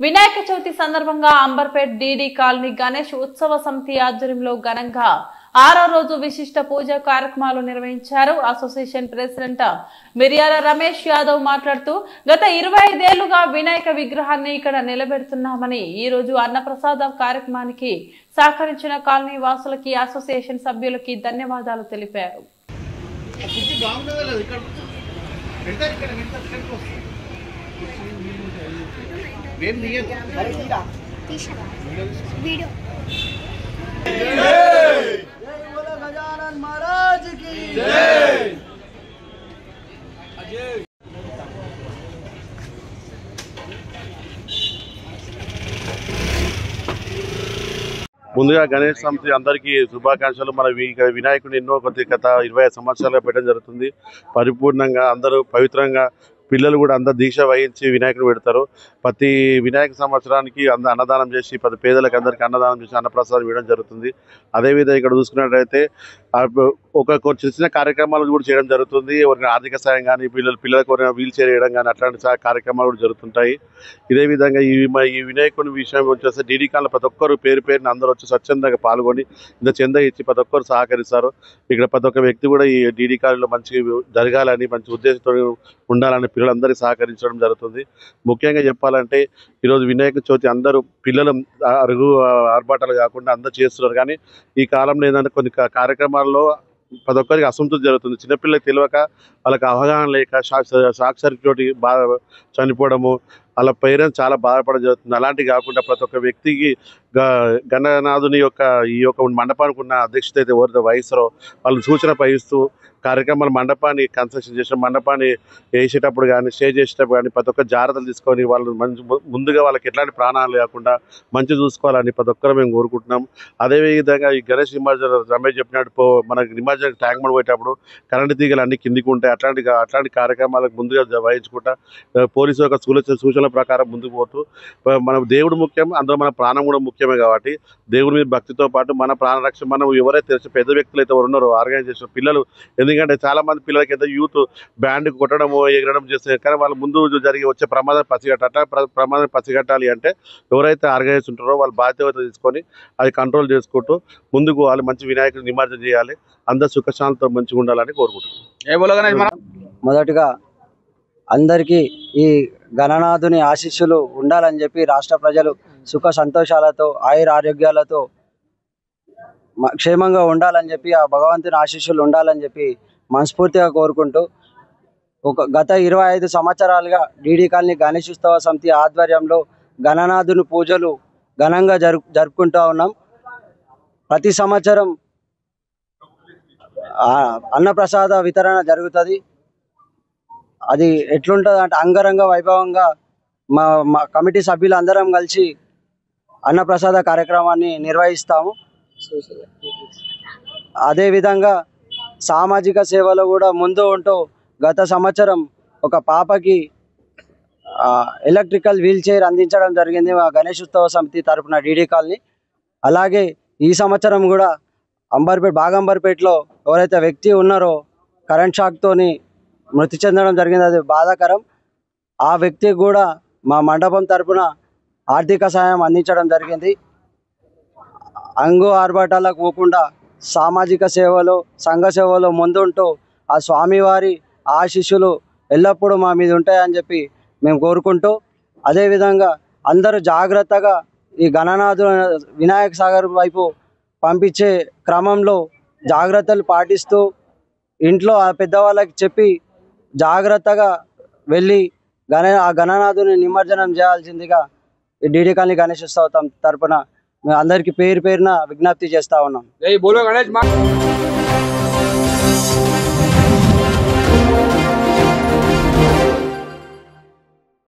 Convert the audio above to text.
వినాయక చవితి సందర్భంగా Amberpet DD colony Ganesh ఉత్సవ సమితి ఆధ్వర్యంలో ఘనంగా 6వ రోజు విశిష్ట పూజ కార్యక్రమాలు నిర్వహించారు. అసోసియేషన్ ప్రెసిడెంట్ మిర్యాల రమేష్ యాదవ్ మాట్లాడుతూ గత 25 ఏళ్లుగా వినాయక విగ్రహాన్ని ఇక్కడ నిలబెడుతున్నామని, ఈ రోజు అన్నప్రసాద కార్యక్రమానికి సహకరించిన కాలనీ వాసులకి అసోసియేషన్ సభ్యులకి ధన్యవాదాలు తెలిపారు. गजानन महाराज की जय। ముందుగా గణేష్ సమితి అందరికీ శుభాకాంక్షలు. మన వినాయకుడిని ఎన్నో గత 25 సంవత్సరాలుగా పెట్టడం జరుగుతుంది. పరిపూర్ణంగా అందరూ పవిత్రంగా పిల్లలు కూడా అందరు దీక్ష వహించి వినాయకుడు పెడతారు. ప్రతి వినాయక సంవత్సరానికి అన్నదానం చేసి పేదలకు అందరికీ అన్నదానం చేసి అన్నప్రసాదం ఇవ్వడం జరుగుతుంది. అదేవిధంగా ఇక్కడ చూసుకున్నట్లయితే ఒక చిన్న కార్యక్రమాలు కూడా చేయడం జరుగుతుంది. ఎవరికి ఆర్థిక సాయం కానీ పిల్లలకు వీల్ చైర్ వేయడం కానీ అట్లాంటి కార్యక్రమాలు కూడా జరుగుతుంటాయి. ఇదే విధంగా ఈ వినాయకుడి విషయం వచ్చేసి డీడీ కాలనీ ప్రతి ఒక్కరు పేరుని అందరూ వచ్చి స్వచ్ఛందంగా పాల్గొని ఇంత చందా ఇచ్చి ప్రతి ఒక్కరు సహకరిస్తారు. ఇక్కడ ప్రతి ఒక్క వ్యక్తి కూడా ఈ డీడీ కాలనీలో మంచి జరగాలని, మంచి ఉద్దేశంతో ఉండాలని పిల్లలందరికీ సహకరించడం జరుగుతుంది. ముఖ్యంగా చెప్పాలంటే ఈరోజు వినాయక చవితి అందరూ పిల్లలు అరుగు ఆర్భాటాలు కాకుండా అందరూ చేస్తున్నారు. కానీ ఈ కాలంలో ఏంటంటే కొన్ని కార్యక్రమాల్లో ప్రతి ఒక్కరికి అసంతృప్తి జరుగుతుంది. చిన్నపిల్లలకు తెలియక, వాళ్ళకి అవగాహన లేక షాక్ సర్క్యూట్ బాగా చనిపోవడము, వాళ్ళ పేరెంట్స్ చాలా బాధపడడం జరుగుతుంది. అలాంటివి కాకుండా ప్రతి ఒక్క వ్యక్తికి గణనాథుని ఈ యొక్క మండపానికి ఉన్న అధ్యక్షత అయితే ఎవరితో వహిస్తారో వాళ్ళు సూచన పహిస్తూ కార్యక్రమాలు మండపాన్ని కన్స్ట్రక్షన్ చేసిన మండపాన్ని వేసేటప్పుడు కానీ స్టే చేసేటప్పుడు కానీ ప్రతి ఒక్క జాగ్రత్తలు తీసుకొని వాళ్ళు ముందుగా వాళ్ళకి ఎట్లాంటి ప్రాణాలు లేకుండా మంచి చూసుకోవాలని ప్రతి ఒక్కరు మేము కోరుకుంటున్నాం. అదేవిధంగా ఈ గణేష్ నిమజ్జనం రమేష్ చెప్పినట్టు మనకి నిమజ్జనం ట్యాంక్ బండ్ పోయేటప్పుడు కరెంటు తీగలు అన్ని కిందికి ఉంటాయి. అట్లాంటి కార్యక్రమాలకు ముందుగా వహించుకుంటా పోలీసు యొక్క సూచనల ప్రకారం ముందుకు పోతూ మన దేవుడు ముఖ్యం, అందులో మన ప్రాణం కూడా ముఖ్యమే. కాబట్టి దేవుడి మీద భక్తితో పాటు మన ప్రాణరక్షణ మనం ఎవరైతే పెద్ద వ్యక్తులు అయితే ఉన్నారో ఆర్గనైజ్ చేసిన పిల్లలు, ఎందుకంటే చాలా మంది పిల్లలకి అయితే యూత్ బ్యాండ్ కొట్టడము ఎగరడం చేస్తారు. కానీ వాళ్ళు ముందు జరిగి వచ్చే ప్రమాదం పసిగట్టాలి అంటే ఎవరైతే ఆర్గనైజ్ ఉంటారో వాళ్ళు బాధ్యత తీసుకొని అది కంట్రోల్ చేసుకుంటూ ముందుకు వాళ్ళు మంచి వినాయకుడు నిమజ్జనం చేయాలి. అందరు సుఖశాంతితో మంచిగా ఉండాలని కోరుకుంటున్నాం. మొదటిగా అందరికీ ఈ గణనాథుని ఆశీస్సులు ఉండాలని చెప్పి రాష్ట్ర ప్రజలు సుఖ సంతోషాలతో ఆయుర ఆరోగ్యాలతో క్షేమంగా ఉండాలని చెప్పి ఆ భగవంతుని ఆశీస్సులు ఉండాలని చెప్పి మనస్ఫూర్తిగా కోరుకుంటూ గత 25 సంవత్సరాలుగా డీడీ కాలనీ గణేష్ ఉత్సవ సమితి ఆధ్వర్యంలో గణనాథుని పూజలు ఘనంగా జరుపుకుంటూ ఉన్నాం. ప్రతి సంవత్సరం అన్నప్రసాద వితరణ జరుగుతుంది. అది ఎట్లుంటుంది అంటే అంగరంగ వైభవంగా మా కమిటీ సభ్యులందరం కలిసి అన్నప్రసాద కార్యక్రమాన్ని నిర్వహిస్తాము. అదేవిధంగా సామాజిక సేవలో కూడా ముందు ఉంటూ గత సంవత్సరం ఒక పాపకి ఎలక్ట్రికల్ వీల్ చైర్ అందించడం జరిగింది మా గణేష్ ఉత్సవ సమితి తరఫున డీడీ కాలనీ. అలాగే ఈ సంవత్సరం కూడా బాగంబర్పేటలో ఎవరైతే వ్యక్తి ఉన్నారో కరెంట్ షాక్తోని మృతి చెందడం జరిగింది. అది బాధాకరం. ఆ వ్యక్తికి కూడా మా మండపం తరఫున ఆర్థిక సాయం అందించడం జరిగింది. అంగు ఆర్భాటాలకు పోకుండా సామాజిక సేవలో సంఘ సేవలో ముందుంటూ ఆ స్వామివారి ఆశీస్సులు ఎల్లప్పుడూ మా మీద ఉంటాయని చెప్పి మేము కోరుకుంటూ, అదేవిధంగా అందరూ జాగ్రత్తగా ఈ గణనాథు వినాయక సాగర్ వైపు పంపించే క్రమంలో జాగ్రత్తలు పాటిస్తూ ఇంట్లో ఆ పెద్దవాళ్ళకి చెప్పి జాగ్రత్తగా వెళ్ళి ఆ గణనాథుని నిమజ్జనం చేయాల్సిందిగా ఈ డీడీ కాలనీ గణేష్ ఉత్సవం తరపున అందరికీ పేరున విజ్ఞప్తి చేస్తా ఉన్నాం.